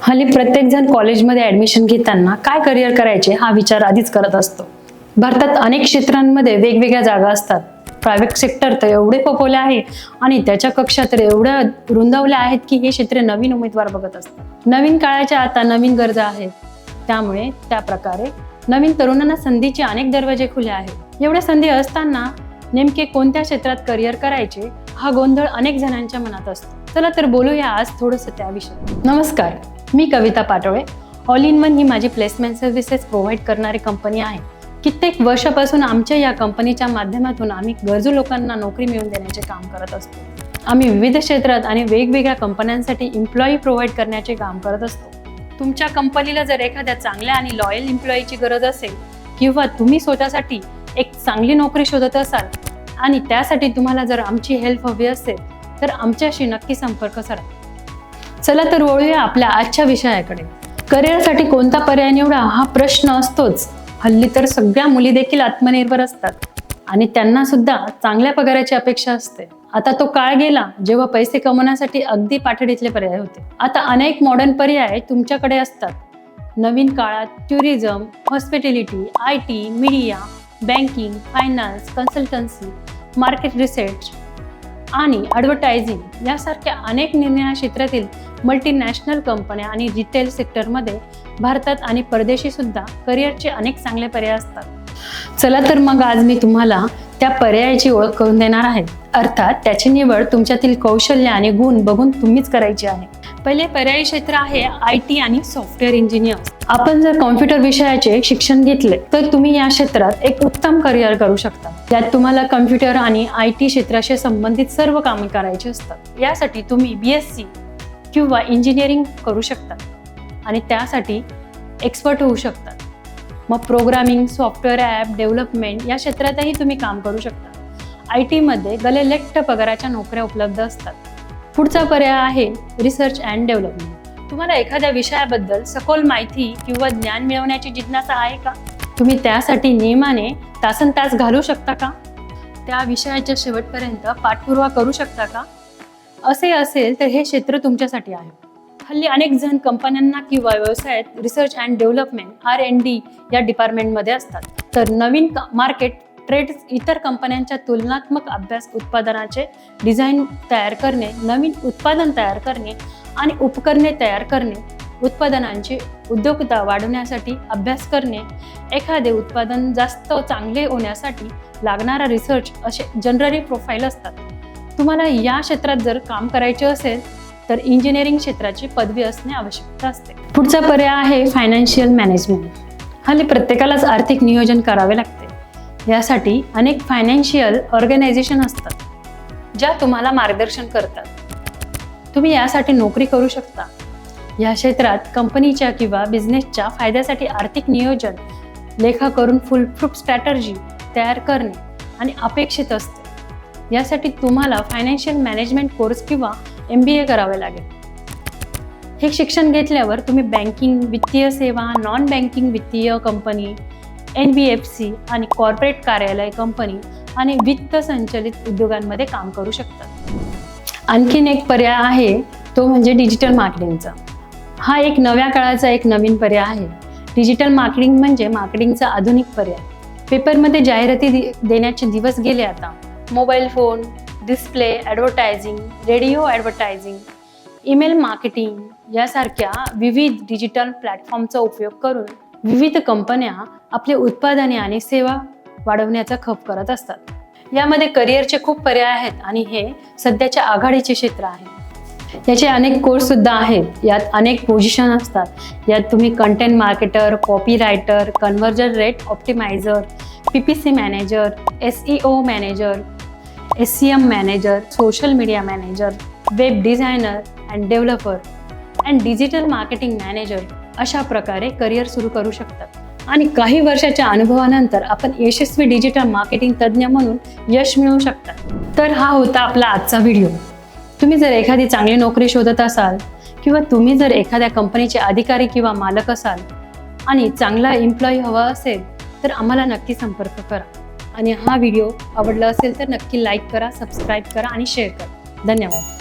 हल्ली प्रत्येक जण कॉलेजमध्ये ऍडमिशन घेताना काय करिअर करायचे हा विचार आधीच करत असतो। भारतात अनेक क्षेत्रांमध्ये वेगवेगळ्या जागा असतात। प्रायव्हेट सेक्टर तर एवढे पपवले आहे आणि त्याच्या कक्षा तर एवढ्या रुंदावल्या आहेत की हे क्षेत्र नवीन उमेदवार बघत असतात। नवीन काळाच्या आता नवीन गरजा आहेत, त्यामुळे त्या प्रकारे नवीन तरुणांना संधीचे अनेक दरवाजे खुले आहेत। एवढ्या संधी असताना नेमके कोणत्या क्षेत्रात करिअर करायचे हा गोंधळ अनेक जणांच्या मनात असतो। चला तर बोलूया आज थोडंसं त्याविषयी। नमस्कार, मी कविता पाटोळे। ऑल इन वन ही माझी प्लेसमेंट सर्व्हिसेस प्रोव्हाइड करणारी कंपनी आहे। कित्येक वर्षापासून आमच्या या कंपनीच्या माध्यमातून आम्ही गरजू लोकांना नोकरी मिळवून देण्याचे काम करत असतो। आम्ही विविध क्षेत्रात आणि वेगवेगळ्या कंपन्यांसाठी एम्प्लॉई प्रोव्हाइड करण्याचे काम करत असतो। तुमच्या कंपनीला जर एखाद्या चांगल्या आणि लॉयल एम्प्लॉईची गरज असेल किंवा तुम्ही स्वतःसाठी एक चांगली नोकरी शोधत असाल आणि त्यासाठी तुम्हाला जर आमची हेल्प हवी असेल तर आमच्याशी नक्की संपर्क साधा। चला तर वळूया आपल्या आजच्या विषयाकडे। करिअरसाठी कोणता पर्याय निवडा हा प्रश्न असतोच। हल्ली तर सगळ्या मुली देखील आत्मनिर्भर असतात आणि त्यांना सुद्धा चांगल्या पगाराची अपेक्षा असते। आता तो काळ गेला जेव्हा पैसे कमवण्यासाठी अगदी पाठडीतले पर्याय होते। आता अनेक मॉडर्न पर्याय तुमच्याकडे असतात। नवीन काळात tourism, hospitality, IT, media, banking, finance, consultancy, market research आणि ॲडव्हर्टायझिंग यासारख्या अनेक निर्णय क्षेत्रातील मल्टीनॅशनल कंपन्या आणि रिटेल सेक्टरमध्ये भारतात आणि परदेशी सुद्धा करिअरचे अनेक चांगले पर्याय असतात। चला तर मग आज मी तुम्हाला त्या पर्यायाची ओळख करून देणार आहे। अर्थात त्याची निवड तुमच्यातील कौशल्य आणि गुण बघून तुम्हीच करायची आहे। पहिले पर्यायी क्षेत्र आहे IT आणि सॉफ्टवेअर इंजिनियर। आपण जर कॉम्प्युटर विषयाचे शिक्षण घेतले तर तुम्ही या क्षेत्रात एक उत्तम करिअर करू शकता। यात तुम्हाला कॉम्प्युटर आणि IT क्षेत्राशी संबंधित सर्व कामे करायची असतात। यासाठी तुम्ही BSc किंवा इंजिनिअरिंग करू शकता आणि त्यासाठी एक्सपर्ट होऊ शकता। मग प्रोग्रामिंग, सॉफ्टवेअर ॲप डेव्हलपमेंट या क्षेत्रातही तुम्ही काम करू शकता। IT मध्ये गलेलेट्ट पगाराच्या नोकऱ्या उपलब्ध असतात। पुढचा पर्याय आहे रिसर्च अँड डेव्हलपमेंट। तुम्हाला एखाद्या विषयाबद्दल सखोल माहिती किंवा ज्ञान मिळवण्याची जिज्ञासा आहे का? तुम्ही त्यासाठी नियमाने तासनतास घालू शकता का? त्या विषयाच्या शेवटपर्यंत पाठपुरावा करू शकता का? असे असेल तर हे क्षेत्र तुमच्यासाठी आहे। हल्ली अनेक जण कंपन्यांना किंवा व्यवसायात रिसर्च अँड डेव्हलपमेंट R&D या डिपार्टमेंटमध्ये असतात। तर नवीन मार्केट ट्रेड्स, इतर कंपन्यांच्या तुलनात्मक अभ्यास, उत्पादनाचे डिझाईन तयार करणे, नवीन उत्पादन तयार करणे आणि उपकरणे तयार करणे, उत्पादनांची उद्योगता वाढवण्यासाठी अभ्यास करणे, एखादे उत्पादन जास्त चांगले होण्यासाठी लागणारा रिसर्च असे जनरली प्रोफाईल असतात। तुम्हाला या क्षेत्रात जर काम करायचे असेल तर इंजिनिअरिंग क्षेत्राची पदवी असणे आवश्यकता असते। पुढचा पर्याय आहे फायनान्शियल मॅनेजमेंट। हल्ली प्रत्येकालाच आर्थिक नियोजन करावे लागते। यासाठी अनेक फायनान्शियल ऑर्गनायझेशन असतात ज्या तुम्हाला मार्गदर्शन करतात। तुम्ही यासाठी नोकरी करू शकता। या क्षेत्रात कंपनीच्या किंवा बिझनेसच्या फायद्यासाठी आर्थिक नियोजन, लेखा करून फुलप्रूफ स्ट्रॅटर्जी तयार करणे आणि अपेक्षित असते। यासाठी तुम्हाला फायनान्शियल मॅनेजमेंट कोर्स किंवा MBA करावे लागेल। हे शिक्षण घेतल्यावर तुम्ही बँकिंग, वित्तीय सेवा, नॉन बँकिंग वित्तीय कंपनी, NBFC आणि कॉर्पोरेट कार्यालय कंपनी आणि वित्त संचलित उद्योगांमध्ये काम करू शकता। आणखीन एक पर्याय आहे तो म्हणजे डिजिटल मार्केटिंगचा। हा एक नव्या काळाचा एक नवीन पर्याय आहे। डिजिटल मार्केटिंग म्हणजे मार्केटिंगचा आधुनिक पर्याय। पेपरमध्ये जाहिराती देण्याचे दिवस गेले आता। Mobile phone, display advertising, radio advertising, email marketing यासारख्या विविध डिजिटल प्लॅटफॉर्मचा उपयोग करून विविध कंपन्या आपले उत्पादने आणि सेवा वाढवण्याचा खप करत असतात। यामध्ये करिअरचे खूप पर्याय आहेत आणि हे सध्याच्या आघाडीचे क्षेत्र आहे। याचे अनेक कोर्स सुद्धा आहेत। यात अनेक पोझिशन असतात। यात तुम्ही content marketer, copy writer, conversion rate optimizer, PPC manager, SEO manager, SCM manager, social media manager, web designer and developer and digital marketing manager अशा प्रकारे करिअर सुरू करू शकतात। आणि काही वर्षाच्या अनुभवानंतर आपण यशस्वी डिजिटल मार्केटिंग तज्ज्ञ म्हणून यश मिळवू शकता। तर हा होता आपला आजचा व्हिडिओ। तुम्ही जर एखादी चांगली नोकरी शोधत असाल किंवा तुम्ही जर एखाद्या कंपनीचे अधिकारी किंवा मालक असाल आणि चांगला एम्प्लॉई हवा असेल तर आम्हाला नक्की संपर्क करा। आणि हा व्हिडिओ आवडला असेल तर नक्की लाईक करा, सबस्क्राईब करा आणि शेअर करा। धन्यवाद।